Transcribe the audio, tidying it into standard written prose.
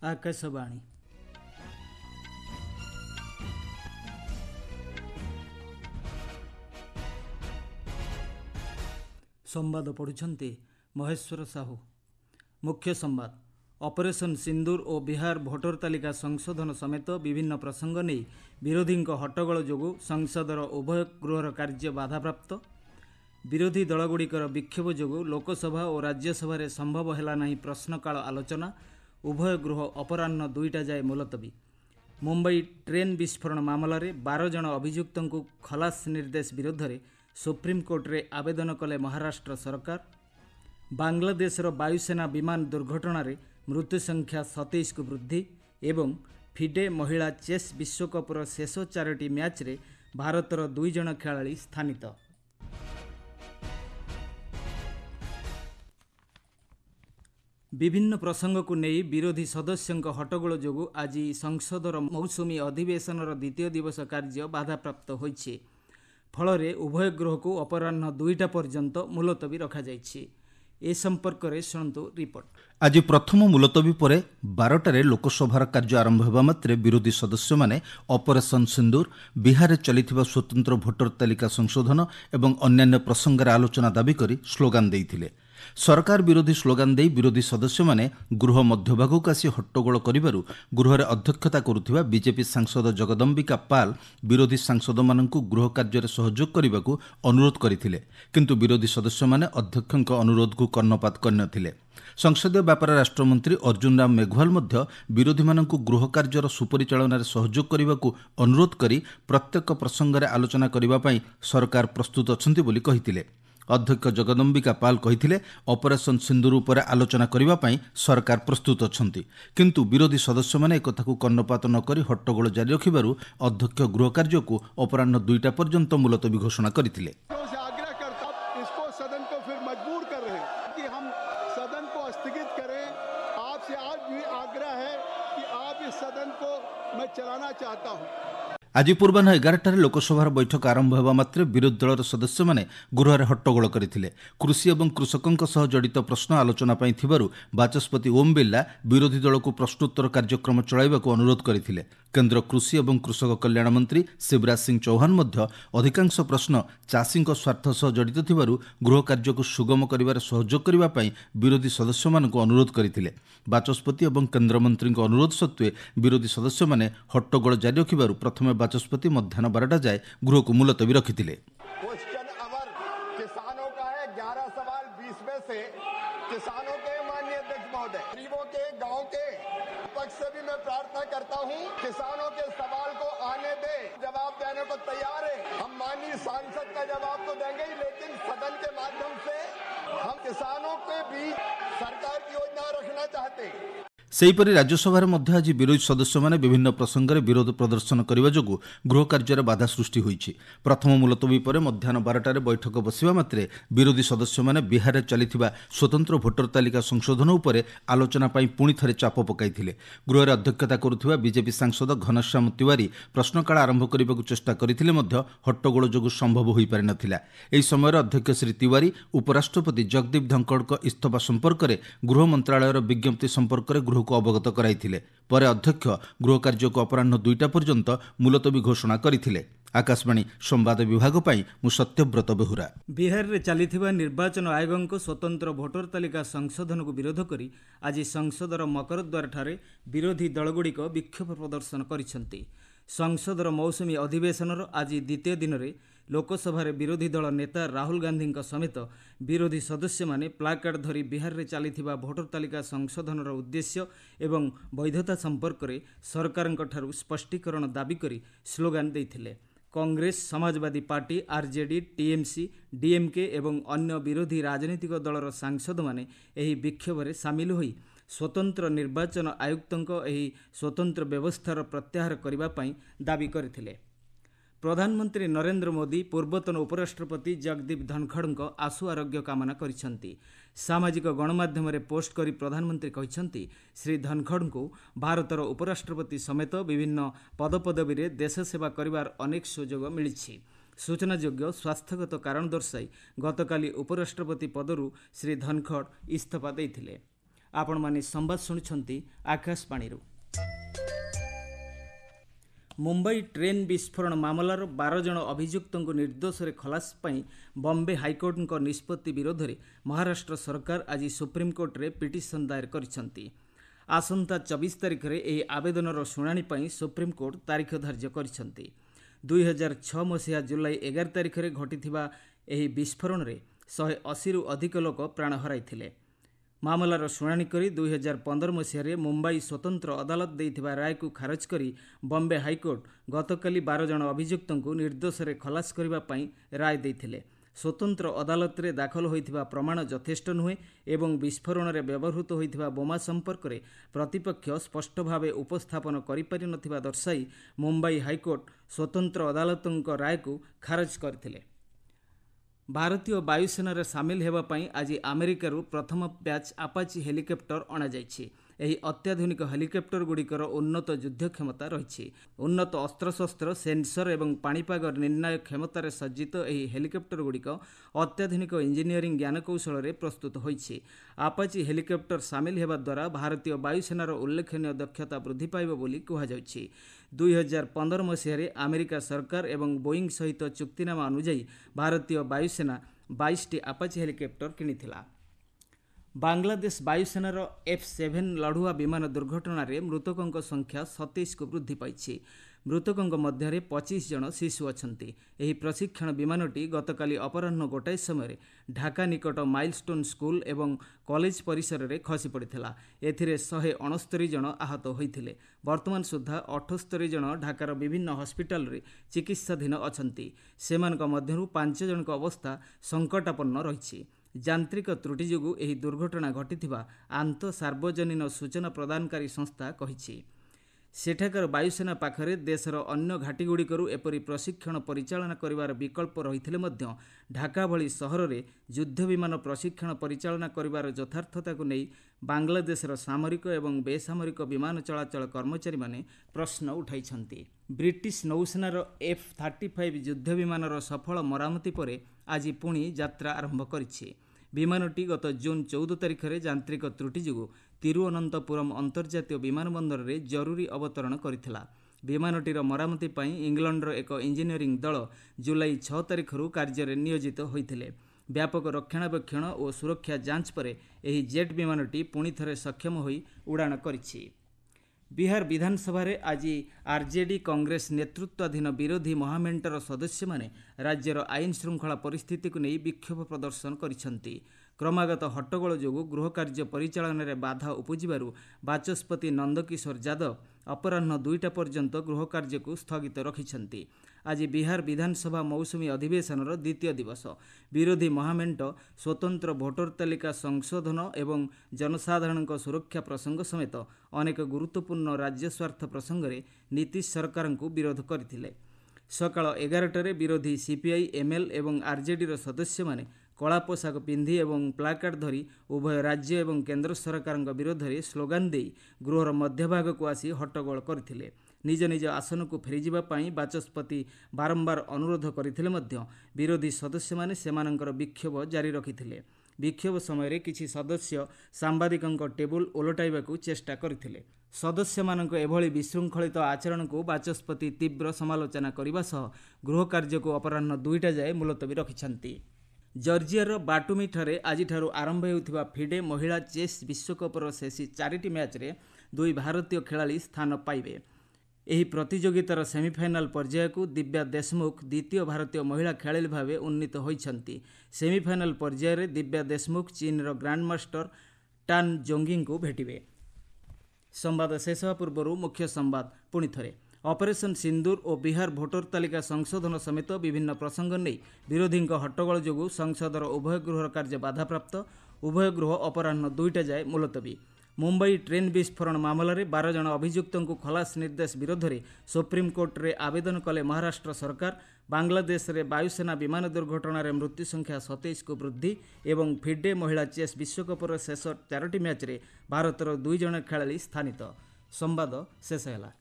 आकाशवाणी संवाद पढ़ुछन्ति महेश्वर साहू। मुख्य संवाद ऑपरेशन सिंदूर और बिहार भोटर तालिका संशोधन समेत विभिन्न प्रसंग नहीं विरोधी हट्टगोल जोगु संसदर उभय गृहर कार्य बाधाप्राप्त। विरोधी दलगुड़िकर विक्षोभ जोगु लोकसभा और राज्यसभा संभव है नहीं प्रश्नकाल आलोचना। उभय गृह अपराह्न 2टा जाए मुलतवी। मुंबई ट्रेन विस्फोरण मामलें 12 जन अभियुक्त खलास निर्देश विरोध में सुप्रीमकोर्ट रे आवेदन कले महाराष्ट्र सरकार। बांग्लादेशर वायुसेना विमान दुर्घटन मृत्यु संख्या 27 को वृद्धि। एवं फिडे महिला चेस विश्वकपर शेष 4टी मैच रे भारतर 2 जन खेलाड़ी स्थानित। विभिन्न प्रसंग को नहीं विरोधी सदस्यों हट्टगोल जोगु आज संसदर मौसुमी अधिवेशनर द्वितीय दिवस कार्य बाधाप्राप्त होइछे। फल उभय गृह को अपराह्न 2टा पर्यंत मुलतवी रखा जाइछे। ए संपर्क में शुणु रिपोर्ट। आज प्रथम मुलतवी पर 12टारे लोकसभार कार्य आरंभ होगा मात्रे विरोधी सदस्य माने ऑपरेशन सिंदूर, बिहार चलिथिबा स्वतंत्र भोटर तालिका संशोधन एवं अन्यान्य प्रसंगर आलोचना दाबी करी स्लोगान देइथिले। सरकार विरोधी स्लोगान दे विरोधी सदस्य माने गृह मध्यभागक आसी हट्टगोल करिबारु गृहर अध्यक्षता करुथिबा बीजेपी सांसद जगदम्बिका पाल विरोधी सांसद माननकु गृह कार्य सहयोग करने अनुरोध करथिले, किंतु विरोधी सदस्य माने अध्यक्षक अनुरोध को कर्णपात करनथिले। संसदीय व्यापार राष्ट्रमंत्री अर्जुन राम मेघवाल मध्य विरोधी माननकु गृह कार्यर सुपरिचालन सहयोग करने अनुरोध करी प्रत्येक प्रसंग आलोचना करने पई सरकार प्रस्तुत अछंती बोली कहिथिले। अध्यक्ष जगदम्बिका पाल कहिथिले ऑपरेशन सिंदूर उपर आलोचना करने पई सरकार प्रस्तुत अछंती, किंतु विरोधी सदस्य माने एकथाकू कर्णपात न करी हट्टगोल जारी रखिबारु अध्यक्ष गृह कार्य को अपराह्न 2टा पर्यंत मुलतवी घोषणा करथिले। आग्रह करता इसको सदन को फिर मजबूर कर रहे हैं कि हम सदन को स्थगित करें। आपसे आज भी आग्रह है कि आप इस सदन को मैं चलाना चाहता हूं। आज पूर्वाह्न 11टार लोकसभार बैठक आरंभ होगा मात्रे विरोधी दलर सदस्य माने गृह में हट्टगोल करथिले। कृषि एवं कृषकों सह जड़ित प्रश्न आलोचना पाई थिबारु बाचस्पति ओम बिर्ला विरोधी दल को प्रश्नोत्तर कार्यक्रम चलाइबाकू अनुरोध करथिले। केंद्र कृषि एवं कृषक कल्याण मंत्री शिवराज सिंह चौहान मध्य अधिकांश प्रश्न चाषी स्वार्थ सह जड़ित थिबारु गृह कार्य को सुगम करिबार सहयोग करिबा पई विरोधी सदस्य मानकू अनुरोध करथिले। बाचस्पति एवं केंद्र मंत्री अनुरोध सत्वे विरोधी सदस्य माने हट्टगोल जारी रखिबारु प्रथमे बाचस्पति मध्याह्न 12टा जाए गृह को मुलतवी रखिथिले। क्वेश्चन अवर किसानों का है। 11 सवाल 20 में से किसानों के माननीय अध्यक्ष महोदय, गरीबों के, गांव के पक्ष से भी मैं प्रार्थना करता हूं किसानों के सवाल को आने दे। जवाब देने को तैयार है हम। माननीय सांसद का जवाब तो देंगे ही, लेकिन सदन के माध्यम से हम किसानों के बीच सरकार की योजना रखना चाहते हैं। सेहीपरि राज्यसभा मध्य आज विरोधी सदस्य माने विभिन्न प्रसंग में विरोध प्रदर्शन करने जोगु गृह कार्य बाधा सृष्टि होइछि। प्रथम मुलतवी पर मध्याह्न 12टारे बैठक बसिबा मात्रे विरोधी सदस्य माने बिहार चलिथिबा स्वतंत्र भोटर तालिका संशोधन उपरे आलोचना पाई पुणी थरे चाप पकाइथिले। गृहर अध्यक्षता करुथिबा बीजेपी सांसद घनश्याम तिवारी प्रश्नकाल आरंभ करने चेष्टा करथिले मध्य हट्टगोल जोगु संभव होई पारि नथिला। एही समय अध्यक्ष श्री तिवारी उपराष्ट्रपति जगदीप धनखड़ इस्तीफा संपर्क में गृह मंत्रालयर विज्ञप्ति संपर्क में गृह को अवगत कराइथिले। परे अध्यक्ष गृह कार्य को अपराह्न 2टा पर्यंत मुलतवी घोषणा करथिले। आकाशवाणी संवाद विभाग पाई मु सत्यव्रत बेहुरा। बिहार रे चलिथिबा निर्वाचन आयोग को स्वतंत्र भोटर तालिका संशोधन को विरोध करी आज संसदर मकरद्वार ठारे विरोधी दलगुड़िक विक्षोभ प्रदर्शन करिसेंती। संसदर मौसुमी अधिवेशनर आज द्वितीय दिन में लोकसभा विरोधी दल नेता राहुल गांधी समेत विरोधी सदस्य माने प्लाकार्ड धरी बिहार रे चलिथिबा भोटर तालिका संशोधनर उद्देश्य एवं वैधता संपर्क में सरकार ठारू स्पष्टीकरण दाबी करी स्लोगान देइथिले। Congress, Samajwadi Party, RJD, TMC, DMK एवं अन्य विरोधी राजनीतिक दलर सांसद माने एही विक्षोभ में सामिल होई स्वतंत्र निर्वाचन आयुक्तंक एही स्वतंत्र व्यवस्थार प्रत्याहार करबा पई दाबी करथिले। प्रधानमंत्री नरेंद्र मोदी पूर्वतन उपराष्ट्रपति जगदीप धनखड़ आशु आरोग्य कामना करिसेंती। सामाजिक गणमाध्यम पोस्ट करी प्रधानमंत्री कहिसेंती श्री धनखड़ को भारतर उपराष्ट्रपति समेत विभिन्न पदपदवी रे देश सेवा करिवार अनेक सुजोग मिलिछि। सूचनायोग्य स्वास्थ्यगत कारण दर्शाई गतकाली उपराष्ट्रपति पदरू श्री धनखड़ इस्तीफा देइथिले। ଆପଣମାନେ ସମ୍ବାଦ ଶୁଣୁଛନ୍ତି ଆକାଶବାଣୀରୁ। ମୁମ୍ବାଇ ଟ୍ରେନ୍ ବିସ୍ଫୋରଣ ମାମଲାର 12 ଜଣ ଅଭିଯୁକ୍ତଙ୍କୁ ନିର୍ଦ୍ଦୋଷରେ ଖଲାସ ପାଇଁ ବମ୍ବେ ହାଇକୋର୍ଟଙ୍କ ନିଷ୍ପତ୍ତି ବିରୋଧରେ ମହାରାଷ୍ଟ୍ର ସରକାର ଆଜି ସୁପ୍ରିମକୋର୍ଟରେ ପିଟିସନ୍ ଦାୟର କରିଛନ୍ତି। ଆସନ୍ତା 24 ତାରିଖରେ ଏହି ଆବେଦନର ଶୁଣାଣି ପାଇଁ ସୁପ୍ରିମକୋର୍ଟ ତାରିଖ ଧାର୍ଯ୍ୟ କରିଛନ୍ତି। 2006 ମସିହା ଜୁଲାଇ 11 ତାରିଖରେ ଘଟିଥିବା ଏହି ବିସ୍ଫୋରଣରେ 180ରୁ ଅଧିକ ଲୋକ ପ୍ରାଣ ହରାଇଥିଲେ। ମାମଲାର ଶୁଣାଣି କରି 2015 ମସିହାରେ ମୁମ୍ବାଇ ସ୍ୱତନ୍ତ୍ର ଅଦାଲତ ଦେଇଥିବା ରାୟକୁ ଖାରଜ କରି ବମ୍ବେ ହାଇକୋର୍ଟ ଗତକାଲି 12 ଜଣ ଅଭିଯୁକ୍ତଙ୍କୁ ନିର୍ଦ୍ଦୋଷରେ ଖଲାସ କରିବା ପାଇଁ ରାୟ ଦେଇଥିଲେ। ସ୍ୱତନ୍ତ୍ର ଅଦାଲତରେ ଦାଖଲ ହୋଇଥିବା ପ୍ରମାଣ ଯଥେଷ୍ଟ ନୁହେଁ ଏବଂ ବିସ୍ଫୋରଣରେ ବ୍ୟବହୃତ ହୋଇଥିବା ବୋମା ସମ୍ପର୍କରେ ପ୍ରତିପକ୍ଷ ସ୍ପଷ୍ଟ ଭାବେ ଉପସ୍ଥାପନ କରିପାରିନଥିବା ଦର୍ଶାଇ ମୁମ୍ବାଇ ହାଇକୋର୍ଟ ସ୍ୱତନ୍ତ୍ର ଅଦାଲତଙ୍କ ରାୟକୁ ଖାରଜ କରିଥିଲେ। ଭାରତୀୟ ବାୟୁସେନାରେ ସାମିଲ ହେବା ପାଇଁ ଆଜି ଆମେରିକାରୁ ପ୍ରଥମ ବ୍ୟାଚ୍ ଆପାଚି ହେଲିକପ୍ଟର ଅଣାଯାଇଛି। ଏହି ଅତ୍ୟାଧୁନିକ ହେଲିକପ୍ଟରଗୁଡ଼ିକର ଉନ୍ନତ ଯୁଦ୍ଧ କ୍ଷମତା ରହିଛି। ଉନ୍ନତ ଅସ୍ତ୍ରଶସ୍ତ୍ର, ସେନ୍ସର ଏବଂ ପାଣିପାଗ ନିର୍ଣ୍ଣାୟକ କ୍ଷମତାରେ ସଜ୍ଜିତ ଏହି ହେଲିକପ୍ଟରଗୁଡ଼ିକ ଅତ୍ୟାଧୁନିକ ଇଞ୍ଜିନିୟରିଂ ଜ୍ଞାନକୌଶଳରେ ପ୍ରସ୍ତୁତ ହୋଇଛି। ଆପାଚି ହେଲିକପ୍ଟର ସାମିଲ ହେବା ଦ୍ୱାରା ଭାରତୀୟ ବାୟୁସେନାର ଉଲ୍ଲେଖନୀୟ ଦକ୍ଷତା ବୃଦ୍ଧି ପାଇବ ବୋଲି କୁହାଯାଉଛି। 2015 ମସିହାରେ ଆମେରିକା ସରକାର ଏବଂ ବୋଇଂ ସହିତ ଚୁକ୍ତିନାମା ଅନୁଯାୟୀ ଭାରତୀୟ ବାୟୁସେନା 22ଟି ଆପାଚି ହେଲିକପ୍ଟର କିଣିଥିଲା। ବାଂଲାଦେଶ ବାୟୁସେନାର F-7 ଲଢୁଆ ବିମାନ ଦୁର୍ଘଟଣାରେ ମୃତକଙ୍କ ସଂଖ୍ୟା 27କୁ ବୃଦ୍ଧି ପାଇଛି। ମୃତକଙ୍କ ମଧ୍ୟରେ 25 ଜଣ ଶିଶୁ ଅଛନ୍ତି। ଏହି ପ୍ରଶିକ୍ଷଣ ବିମାନଟି ଗତକାଲି ଅପରାହ୍ନ 1ଟାଏ ସମୟରେ ଢାକା ନିକଟ ମାଇଲଷ୍ଟୋନ୍ ସ୍କୁଲ ଏବଂ କଲେଜ ପରିସରରେ ଖସି ପଡ଼ିଥିଲା। ଏଥିରେ 169 ଜଣ ଆହତ ହୋଇଥିଲେ। ବର୍ତ୍ତମାନ ସୁଦ୍ଧା 78 ଜଣ ଢାକାର ବିଭିନ୍ନ ହସ୍ପିଟାଲରେ ଚିକିତ୍ସାଧୀନ ଅଛନ୍ତି। ସେମାନଙ୍କ ମଧ୍ୟରୁ 5 ଜଣଙ୍କ ଅବସ୍ଥା ସଙ୍କଟାପନ୍ନ ରହିଛି। ଯାନ୍ତ୍ରିକ ତ୍ରୁଟି ଯୋଗୁଁ ଏହି ଦୁର୍ଘଟଣା ଘଟିଥିବା ଆନ୍ତଃ ସାର୍ବଜନୀନ ସୂଚନା ପ୍ରଦାନକାରୀ ସଂସ୍ଥା କହିଛି। ସେଠାକାର ବାୟୁସେନା ପାଖରେ ଦେଶର ଅନ୍ୟ ଘାଟିଗୁଡ଼ିକରୁ ଏପରି ପ୍ରଶିକ୍ଷଣ ପରିଚାଳନା କରିବାର ବିକଳ୍ପ ରହିଥିଲେ ମଧ୍ୟ ଢାକା ଭଳି ସହରରେ ଯୁଦ୍ଧ ବିମାନ ପ୍ରଶିକ୍ଷଣ ପରିଚାଳନା କରିବାର ଯଥାର୍ଥତାକୁ ନେଇ ବାଂଲାଦେଶର ସାମରିକ ଏବଂ ବେସାମରିକ ବିମାନ ଚଳାଚଳ କର୍ମଚାରୀମାନେ ପ୍ରଶ୍ନ ଉଠାଇଛନ୍ତି। ବ୍ରିଟିଶ ନୌସେନାର F-35 ଯୁଦ୍ଧ ବିମାନର ସଫଳ ମରାମତି ପରେ ଆଜି ପୁଣି ଯାତ୍ରା ଆରମ୍ଭ କରିଛି। ବିମାନଟି ଗତ ଜୁନ୍ 14 ତାରିଖରେ ଯାନ୍ତ୍ରିକ ତ୍ରୁଟି ଯୋଗୁଁ ତିରୁଅନନ୍ତପୁରମ୍ ଅନ୍ତର୍ଜାତୀୟ ବିମାନବନ୍ଦରରେ ଜରୁରୀ ଅବତରଣ କରିଥିଲା। ବିମାନଟିର ମରାମତି ପାଇଁ ଇଂଲଣ୍ଡର ଏକ ଇଞ୍ଜିନିୟରିଂ ଦଳ ଜୁଲାଇ 6 ତାରିଖରୁ କାର୍ଯ୍ୟରେ ନିୟୋଜିତ ହୋଇଥିଲେ। ବ୍ୟାପକ ରକ୍ଷଣାବେକ୍ଷଣ ଓ ସୁରକ୍ଷା ଯାଞ୍ଚ ପରେ ଏହି ଜେଟ୍ ବିମାନଟି ପୁଣି ଥରେ ସକ୍ଷମ ହୋଇ ଉଡ଼ାଣ କରିଛି। ବିହାର ବିଧାନସଭାରେ ଆଜି ଆର୍ଜେଡି କଂଗ୍ରେସ ନେତୃତ୍ୱାଧୀନ ବିରୋଧୀ ମହାମେଣ୍ଟର ସଦସ୍ୟମାନେ ରାଜ୍ୟର ଆଇନ ଶୃଙ୍ଖଳା ପରିସ୍ଥିତିକୁ ନେଇ ବିକ୍ଷୋଭ ପ୍ରଦର୍ଶନ କରିଛନ୍ତି। କ୍ରମାଗତ ହଟ୍ଟଗୋଳ ଯୋଗୁଁ ଗୃହ କାର୍ଯ୍ୟ ପରିଚାଳନାରେ ବାଧା ଉପୁଜିବାରୁ ବାଚସ୍ପତି ନନ୍ଦକିଶୋର ଯାଦବ ଅପରାହ୍ନ 2ଟା ପର୍ଯ୍ୟନ୍ତ ଗୃହ କାର୍ଯ୍ୟକୁ ସ୍ଥଗିତ ରଖିଛନ୍ତି। ଆଜି ବିହାର ବିଧାନସଭା ମୌସୁମୀ ଅଧିବେଶନର ଦ୍ୱିତୀୟ ଦିବସ। ବିରୋଧୀ ମହାମେଣ୍ଟ ସ୍ୱତନ୍ତ୍ର ଭୋଟର ତାଲିକା ସଂଶୋଧନ ଏବଂ ଜନସାଧାରଣଙ୍କ ସୁରକ୍ଷା ପ୍ରସଙ୍ଗ ସମେତ ଅନେକ ଗୁରୁତ୍ୱପୂର୍ଣ୍ଣ ରାଜ୍ୟ ସ୍ୱାର୍ଥ ପ୍ରସଙ୍ଗରେ ନୀତିଶ ସରକାରଙ୍କୁ ବିରୋଧ କରିଥିଲେ। ସକାଳ 11ଟାରେ ବିରୋଧୀ ସିପିଆଇ, ଏମ୍ଏଲ୍ ଏବଂ ଆର୍ଜେଡିର ସଦସ୍ୟମାନେ କଳା ପୋଷାକ ପିନ୍ଧି ଏବଂ ପ୍ଲାକାର୍ଡ ଧରି ଉଭୟ ରାଜ୍ୟ ଏବଂ କେନ୍ଦ୍ର ସରକାରଙ୍କ ବିରୋଧରେ ସ୍ଲୋଗାନ ଦେଇ ଗୃହର ମଧ୍ୟଭାଗକୁ ଆସି ହଟ୍ଟଗୋଳ କରିଥିଲେ। ନିଜ ନିଜ ଆସନକୁ ଫେରିଯିବା ପାଇଁ ବାଚସ୍ପତି ବାରମ୍ବାର ଅନୁରୋଧ କରିଥିଲେ ମଧ୍ୟ ବିରୋଧୀ ସଦସ୍ୟମାନେ ସେମାନଙ୍କର ବିକ୍ଷୋଭ ଜାରି ରଖିଥିଲେ। ବିକ୍ଷୋଭ ସମୟରେ କିଛି ସଦସ୍ୟ ସାମ୍ବାଦିକଙ୍କ ଟେବୁଲ ଓଲଟାଇବାକୁ ଚେଷ୍ଟା କରିଥିଲେ। ସଦସ୍ୟମାନଙ୍କ ଏଭଳି ବିଶୃଙ୍ଖଳିତ ଆଚରଣକୁ ବାଚସ୍ପତି ତୀବ୍ର ସମାଲୋଚନା କରିବା ସହ ଗୃହ କାର୍ଯ୍ୟକୁ ଅପରାହ୍ନ 2ଟା ଯାଏ ମୁଲତବୀ ରଖିଛନ୍ତି। ଜର୍ଜିଆର ବାଟୁମିଠାରେ ଆଜିଠାରୁ ଆରମ୍ଭ ହେଉଥିବା ଫିଡେ ମହିଳା ଚେସ୍ ବିଶ୍ୱକପର ଶେଷ 4ଟି ମ୍ୟାଚ୍ରେ 2 ଭାରତୀୟ ଖେଳାଳି ସ୍ଥାନ ପାଇବେ। ଏହି ପ୍ରତିଯୋଗିତାର ସେମିଫାଇନାଲ ପର୍ଯ୍ୟାୟକୁ ଦିବ୍ୟା ଦେଶମୁଖ ଦ୍ୱିତୀୟ ଭାରତୀୟ ମହିଳା ଖେଳାଳି ଭାବେ ଉନ୍ନୀତ ହୋଇଛନ୍ତି। ସେମିଫାଇନାଲ ପର୍ଯ୍ୟାୟରେ ଦିବ୍ୟା ଦେଶମୁଖ ଚୀନର ଗ୍ରାଣ୍ଡମାଷ୍ଟର ଟାନ୍ ଜୋଙ୍ଗିଙ୍କୁ ଭେଟିବେ। ସମ୍ବାଦ ଶେଷ ହେବା ପୂର୍ବରୁ ମୁଖ୍ୟ ସମ୍ବାଦ ପୁଣି ଥରେ। ଅପରେସନ ସିନ୍ଦୁର ଓ ବିହାର ଭୋଟର ତାଲିକା ସଂଶୋଧନ ସମେତ ବିଭିନ୍ନ ପ୍ରସଙ୍ଗ ନେଇ ବିରୋଧୀଙ୍କ ହଟ୍ଟଗୋଳ ଯୋଗୁଁ ସଂସଦର ଉଭୟ ଗୃହର କାର୍ଯ୍ୟ ବାଧାପ୍ରାପ୍ତ। ଉଭୟ ଗୃହ ଅପରାହ୍ନ 2ଟା ଯାଏ ମୁଲତବୀ। ମୁମ୍ବାଇ ଟ୍ରେନ୍ ବିସ୍ଫୋରଣ ମାମଲାରେ 12 ଜଣ ଅଭିଯୁକ୍ତଙ୍କୁ ଖଲାସ ନିର୍ଦ୍ଦେଶ ବିରୋଧରେ ସୁପ୍ରିମକୋର୍ଟରେ ଆବେଦନ କଲେ ମହାରାଷ୍ଟ୍ର ସରକାର। ବାଂଲାଦେଶରେ ବାୟୁସେନା ବିମାନ ଦୁର୍ଘଟଣାରେ ମୃତ୍ୟୁ ସଂଖ୍ୟା 27କୁ ବୃଦ୍ଧି ଏବଂ ଫିଡେ ମହିଳା ଚେସ୍ ବିଶ୍ୱକପର ଶେଷ 4ଟି ମ୍ୟାଚ୍ରେ ଭାରତର 2 ଜଣ ଖେଳାଳି ସ୍ଥାନିତ। ସମ୍ବାଦ ଶେଷ ହେଲା।